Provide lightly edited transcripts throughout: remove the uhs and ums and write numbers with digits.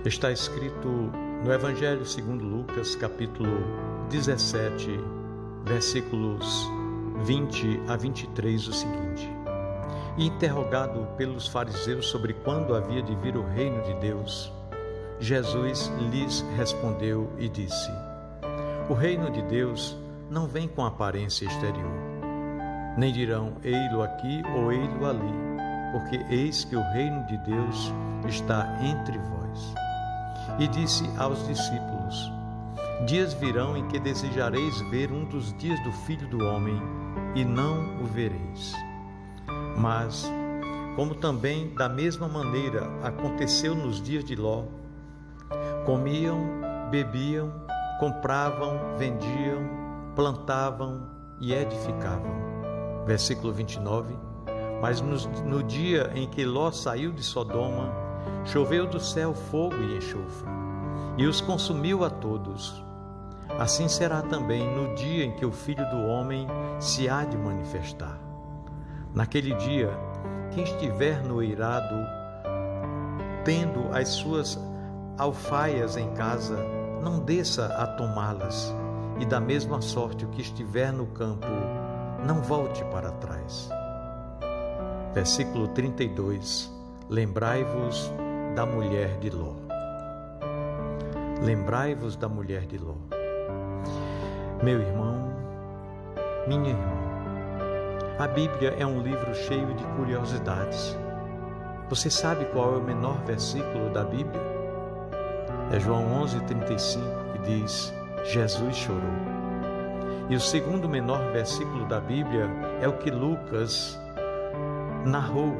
Está escrito no Evangelho segundo Lucas, capítulo 17, versículos 20 a 23, o seguinte: E interrogado pelos fariseus sobre quando havia de vir o reino de Deus, Jesus lhes respondeu e disse: O reino de Deus não vem com aparência exterior, nem dirão ei-lo aqui ou ei-lo ali, porque eis que o reino de Deus está entre vós. E disse aos discípulos: Dias virão em que desejareis ver um dos dias do Filho do Homem, e não o vereis. Mas, como também da mesma maneira aconteceu nos dias de Ló, comiam, bebiam, compravam, vendiam, plantavam e edificavam. Versículo 29. Mas no dia em que Ló saiu de Sodoma, choveu do céu fogo e enxofre, e os consumiu a todos. Assim será também no dia em que o Filho do Homem se há de manifestar. Naquele dia, quem estiver no eirado, tendo as suas alfaias em casa, não desça a tomá-las, e da mesma sorte o que estiver no campo, não volte para trás. Versículo 32. Lembrai-vos da mulher de Ló. Lembrai-vos da mulher de Ló. Meu irmão, minha irmã, a Bíblia é um livro cheio de curiosidades. Você sabe qual é o menor versículo da Bíblia? É João 11:35, que diz: Jesus chorou. E o segundo menor versículo da Bíblia é o que Lucas narrou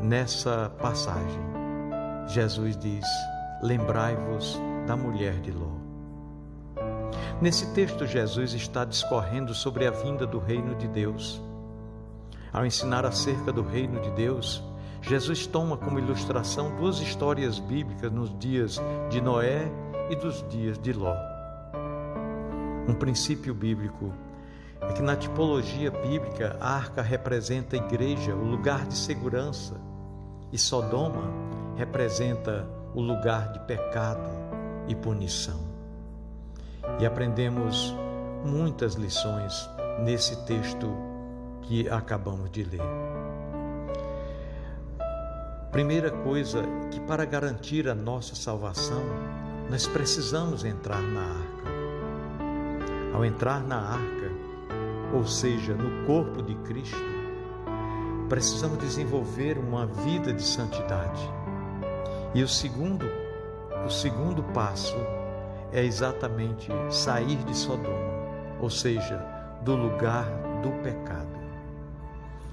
nessa passagem. Jesus diz: lembrai-vos da mulher de Ló. Nesse texto, Jesus está discorrendo sobre a vinda do reino de Deus. Ao ensinar acerca do reino de Deus, Jesus toma como ilustração duas histórias bíblicas nos dias de Noé e dos dias de Ló. Um princípio bíblico é que na tipologia bíblica a arca representa a igreja, o lugar de segurança, e Sodoma representa o lugar de pecado e punição. E aprendemos muitas lições nesse texto que acabamos de ler. Primeira coisa, que para garantir a nossa salvação, nós precisamos entrar na arca. Ao entrar na arca, ou seja, no corpo de Cristo, precisamos desenvolver uma vida de santidade. E o segundo passo é exatamente sair de Sodoma, ou seja, do lugar do pecado.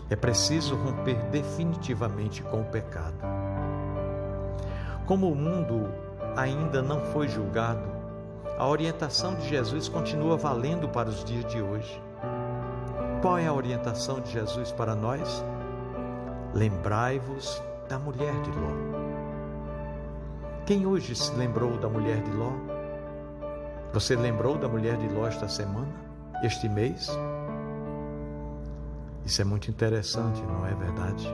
É preciso romper definitivamente com o pecado. Como o mundo ainda não foi julgado, a orientação de Jesus continua valendo para os dias de hoje. Qual é a orientação de Jesus para nós? Lembrai-vos da mulher de Ló. Quem hoje se lembrou da mulher de Ló? Você lembrou da mulher de Ló esta semana? Este mês? Isso é muito interessante, não é verdade?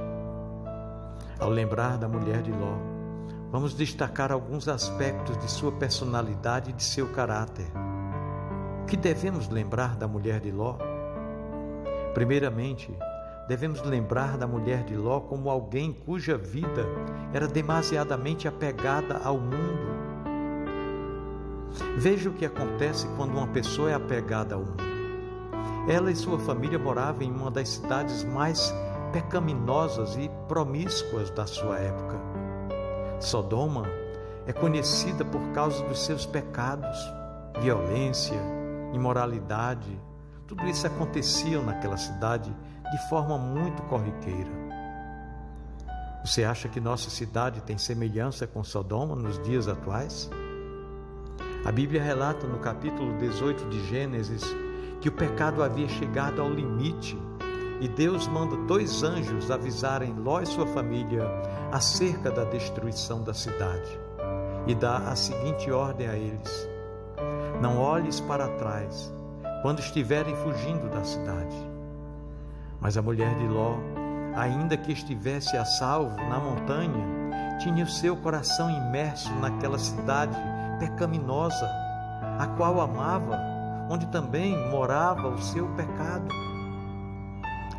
Ao lembrar da mulher de Ló, vamos destacar alguns aspectos de sua personalidade e de seu caráter. O que devemos lembrar da mulher de Ló? Primeiramente, devemos lembrar da mulher de Ló como alguém cuja vida era demasiadamente apegada ao mundo. Veja o que acontece quando uma pessoa é apegada ao mundo. Ela e sua família moravam em uma das cidades mais pecaminosas e promíscuas da sua época. Sodoma é conhecida por causa dos seus pecados, violência, imoralidade. Tudo isso acontecia naquela cidade de forma muito corriqueira. Você acha que nossa cidade tem semelhança com Sodoma nos dias atuais? A Bíblia relata no capítulo 18 de Gênesis que o pecado havia chegado ao limite e Deus manda 2 anjos avisarem Ló e sua família acerca da destruição da cidade e dá a seguinte ordem a eles: não olhes para trás quando estiverem fugindo da cidade. Mas a mulher de Ló, ainda que estivesse a salvo na montanha, tinha o seu coração imerso naquela cidade pecaminosa, a qual amava, onde também morava o seu pecado.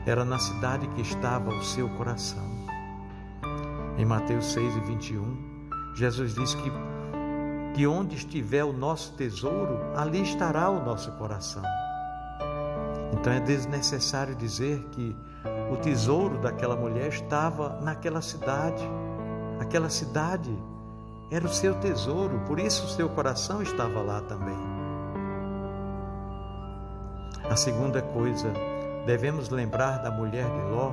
Era na cidade que estava o seu coração. Em Mateus 6:21, Jesus diz que onde estiver o nosso tesouro, ali estará o nosso coração. Então é desnecessário dizer que o tesouro daquela mulher estava naquela cidade. Aquela cidade era o seu tesouro, por isso o seu coração estava lá também. A segunda coisa, devemos lembrar da mulher de Ló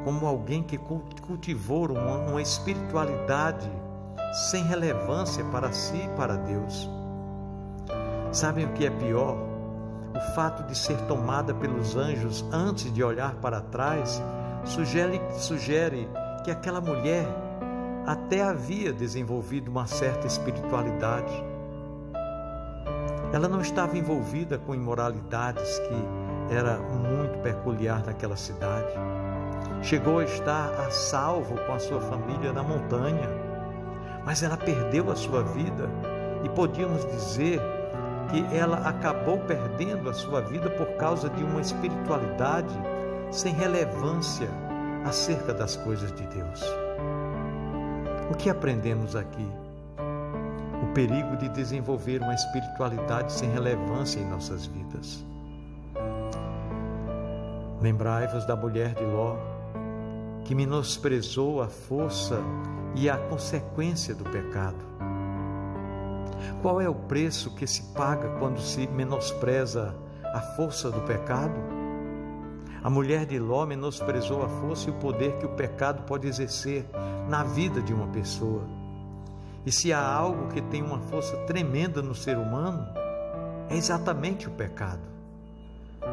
como alguém que cultivou uma espiritualidade sem relevância para si e para Deus. Sabem o que é pior? O fato de ser tomada pelos anjos antes de olhar para trás sugere que aquela mulher até havia desenvolvido uma certa espiritualidade. Ela não estava envolvida com imoralidades que era muito peculiar naquela cidade. Chegou a estar a salvo com a sua família na montanha, mas ela perdeu a sua vida e podíamos dizer que ela acabou perdendo a sua vida por causa de uma espiritualidade sem relevância acerca das coisas de Deus. O que aprendemos aqui? O perigo de desenvolver uma espiritualidade sem relevância em nossas vidas. Lembrai-vos da mulher de Ló, que menosprezou a força e a consequência do pecado. Qual é o preço que se paga quando se menospreza a força do pecado? A mulher de Ló menosprezou a força e o poder que o pecado pode exercer na vida de uma pessoa. E se há algo que tem uma força tremenda no ser humano, é exatamente o pecado.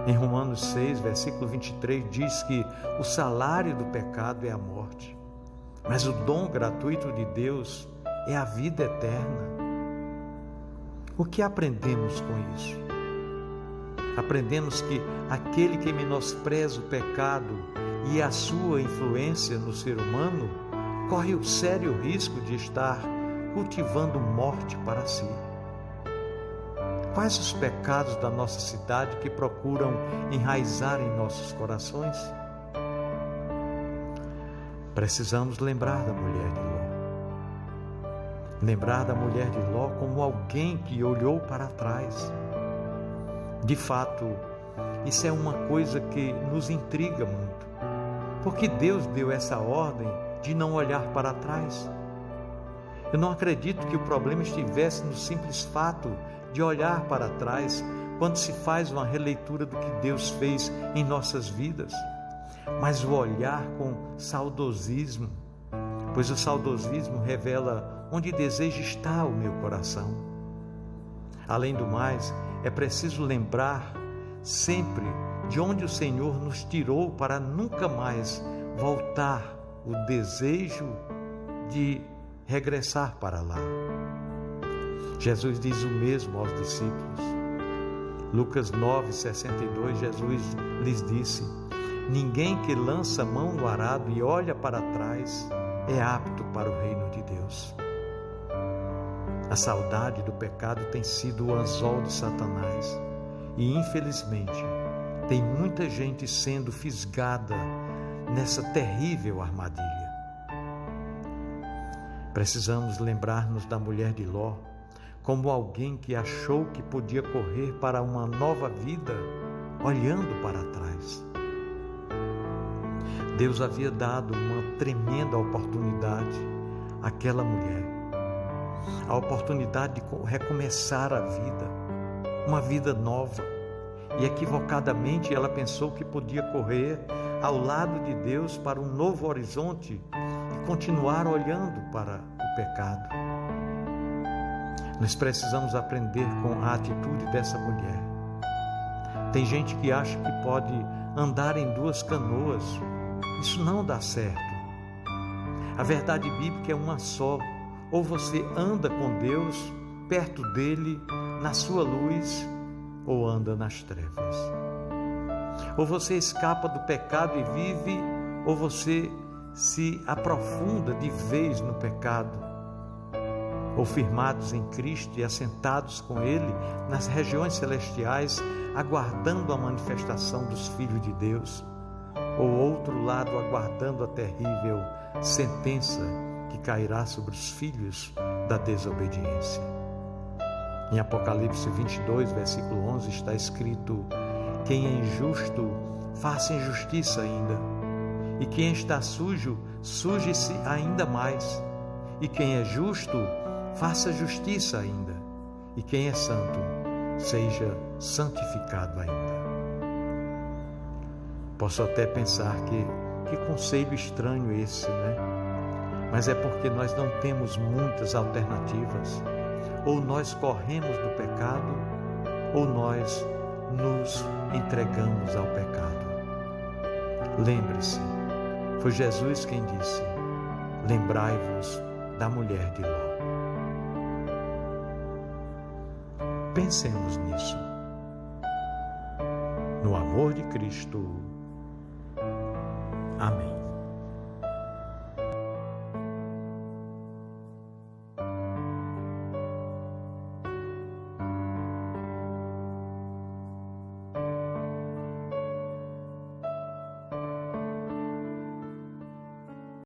Em Romanos 6, versículo 23, diz que o salário do pecado é a morte, mas o dom gratuito de Deus é a vida eterna. O que aprendemos com isso? Aprendemos que aquele que menospreza o pecado e a sua influência no ser humano corre o sério risco de estar cultivando morte para si. Quais os pecados da nossa cidade que procuram enraizar em nossos corações? Precisamos lembrar da mulher de Ló. Lembrar da mulher de Ló como alguém que olhou para trás. De fato, isso é uma coisa que nos intriga muito. Porque Deus deu essa ordem de não olhar para trás? Eu não acredito que o problema estivesse no simples fato de olhar para trás quando se faz uma releitura do que Deus fez em nossas vidas, mas o olhar com saudosismo, pois o saudosismo revela onde deseja estar o meu coração. Além do mais, é preciso lembrar sempre de onde o Senhor nos tirou para nunca mais voltar o desejo de regressar para lá. Jesus diz o mesmo aos discípulos. Lucas 9:62, Jesus lhes disse: ninguém que lança a mão no arado e olha para trás é apto para o reino de Deus. A saudade do pecado tem sido o anzol de Satanás e, infelizmente, tem muita gente sendo fisgada nessa terrível armadilha. Precisamos lembrar-nos da mulher de Ló como alguém que achou que podia correr para uma nova vida olhando para trás. Deus havia dado uma tremenda oportunidade àquela mulher, a oportunidade de recomeçar a vida, uma vida nova, e equivocadamente ela pensou que podia correr ao lado de Deus para um novo horizonte e continuar olhando para o pecado. Nós precisamos aprender com a atitude dessa mulher. Tem gente que acha que pode andar em duas canoas. Isso não dá certo. A verdade bíblica é uma só. Ou você anda com Deus, perto dele, na sua luz, ou anda nas trevas. Ou você escapa do pecado e vive, ou você se aprofunda de vez no pecado, ou firmados em Cristo e assentados com Ele nas regiões celestiais, aguardando a manifestação dos filhos de Deus, ou outro lado, aguardando a terrível sentença que cairá sobre os filhos da desobediência. Em Apocalipse 22, versículo 11, está escrito: quem é injusto, faça injustiça ainda, e quem está sujo, suje-se ainda mais, e quem é justo, faça justiça ainda, e quem é santo, seja santificado ainda. Posso até pensar que conselho estranho esse, né? Mas é porque nós não temos muitas alternativas. Ou nós corremos do pecado, ou nós nos entregamos ao pecado. Lembre-se, foi Jesus quem disse: lembrai-vos da mulher de Ló. Pensemos nisso. No amor de Cristo. Amém.